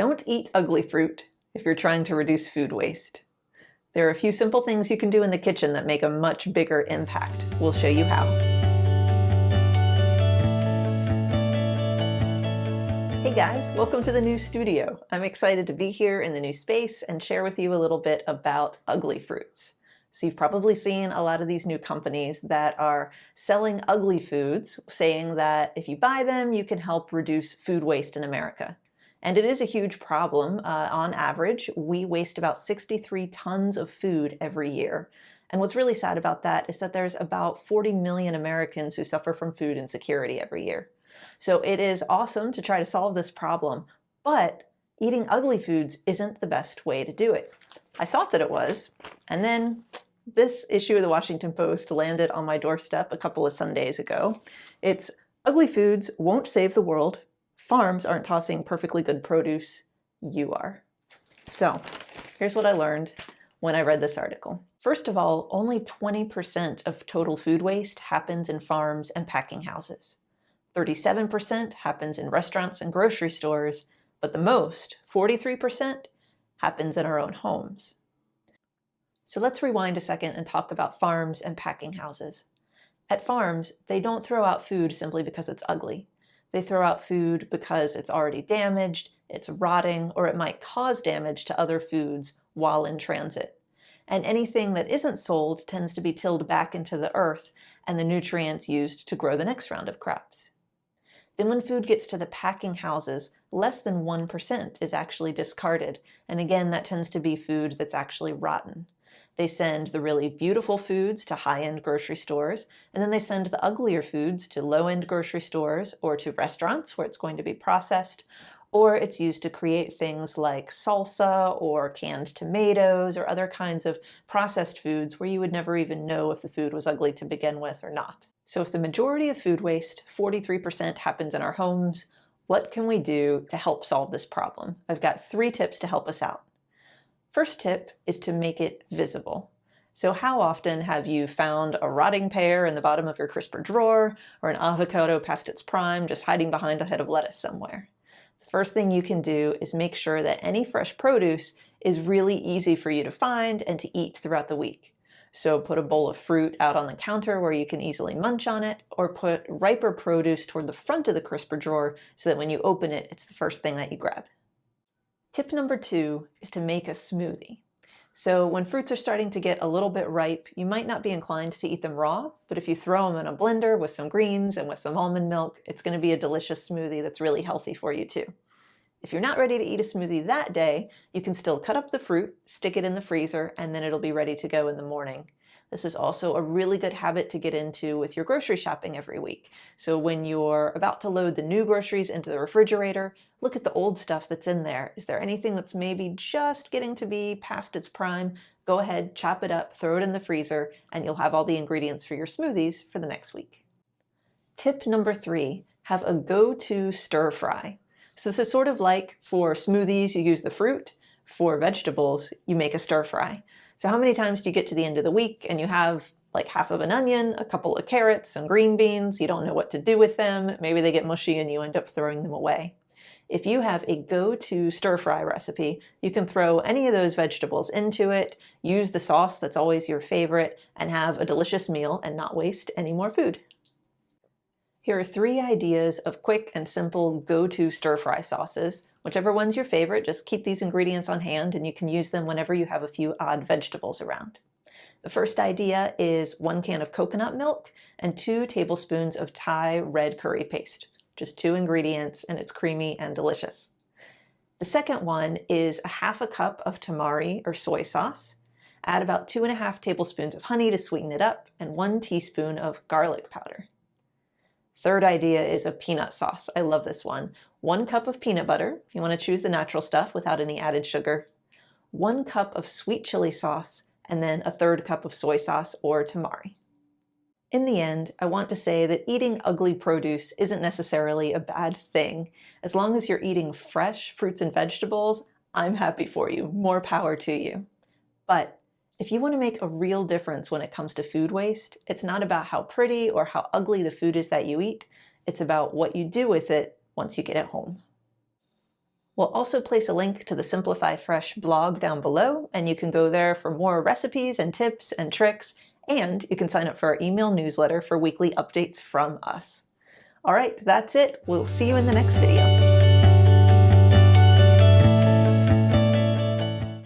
Don't eat ugly fruit if you're trying to reduce food waste. There are a few simple things you can do in the kitchen that make a much bigger impact. We'll show you how. Hey guys, welcome to the new studio. I'm excited to be here in the new space and share with you a little bit about ugly fruits. So you've probably seen a lot of these new companies that are selling ugly foods, saying that if you buy them, you can help reduce food waste in America. And it is a huge problem. On average, we waste about 63 tons of food every year. And what's really sad about that is that there's about 40 million Americans who suffer from food insecurity every year. So it is awesome to try to solve this problem, but eating ugly foods isn't the best way to do it. I thought that it was, and then this issue of the Washington Post landed on my doorstep a couple of Sundays ago. It's "Ugly foods won't save the world. Farms aren't tossing perfectly good produce. You are." So here's what I learned when I read this article. First of all, only 20% of total food waste happens in farms and packing houses. 37% happens in restaurants and grocery stores, but the most, 43%, happens in our own homes. So let's rewind a second and talk about farms and packing houses. At farms, they don't throw out food simply because it's ugly. They throw out food because it's already damaged, it's rotting, or it might cause damage to other foods while in transit. And anything that isn't sold tends to be tilled back into the earth and the nutrients used to grow the next round of crops. Then when food gets to the packing houses, less than 1% is actually discarded. And again, that tends to be food that's actually rotten. They send the really beautiful foods to high-end grocery stores, and then they send the uglier foods to low-end grocery stores or to restaurants where it's going to be processed, or it's used to create things like salsa or canned tomatoes or other kinds of processed foods where you would never even know if the food was ugly to begin with or not. So if the majority of food waste, 43%, happens in our homes, what can we do to help solve this problem? I've got 3 tips to help us out. First tip is to make it visible. So how often have you found a rotting pear in the bottom of your crisper drawer, or an avocado past its prime just hiding behind a head of lettuce somewhere? The first thing you can do is make sure that any fresh produce is really easy for you to find and to eat throughout the week. So put a bowl of fruit out on the counter where you can easily munch on it, or put riper produce toward the front of the crisper drawer so that when you open it, it's the first thing that you grab. Tip number 2 is to make a smoothie. So when fruits are starting to get a little bit ripe, you might not be inclined to eat them raw, but if you throw them in a blender with some greens and with some almond milk, it's going to be a delicious smoothie that's really healthy for you too. If you're not ready to eat a smoothie that day, you can still cut up the fruit, stick it in the freezer, and then it'll be ready to go in the morning. This is also a really good habit to get into with your grocery shopping every week. So when you're about to load the new groceries into the refrigerator, look at the old stuff that's in there. Is there anything that's maybe just getting to be past its prime? Go ahead, chop it up, throw it in the freezer, and you'll have all the ingredients for your smoothies for the next week. Tip number 3, have a go-to stir fry. So this is sort of like for smoothies, you use the fruit. For vegetables, you make a stir fry. So how many times do you get to the end of the week and you have like half of an onion, a couple of carrots, some green beans, you don't know what to do with them, maybe they get mushy and you end up throwing them away. If you have a go-to stir fry recipe, you can throw any of those vegetables into it, use the sauce that's always your favorite, and have a delicious meal and not waste any more food. Here are 3 ideas of quick and simple go-to stir-fry sauces. Whichever one's your favorite, just keep these ingredients on hand and you can use them whenever you have a few odd vegetables around. The first idea is 1 can of coconut milk and 2 tablespoons of Thai red curry paste. Just 2 ingredients and it's creamy and delicious. The second one is a half a cup of tamari or soy sauce. Add about 2.5 tablespoons of honey to sweeten it up and 1 teaspoon of garlic powder. Third idea is a peanut sauce. I love this one. 1 cup of peanut butter, if you want to choose the natural stuff without any added sugar. 1 cup of sweet chili sauce, and then a 1/3 cup of soy sauce or tamari. In the end, I want to say that eating ugly produce isn't necessarily a bad thing. As long as you're eating fresh fruits and vegetables, I'm happy for you. More power to you. But if you want to make a real difference when it comes to food waste, it's not about how pretty or how ugly the food is that you eat. It's about what you do with it once you get it home. We'll also place a link to the Simplify Fresh blog down below, and you can go there for more recipes and tips and tricks, and you can sign up for our email newsletter for weekly updates from us. All right, that's it. We'll see you in the next video.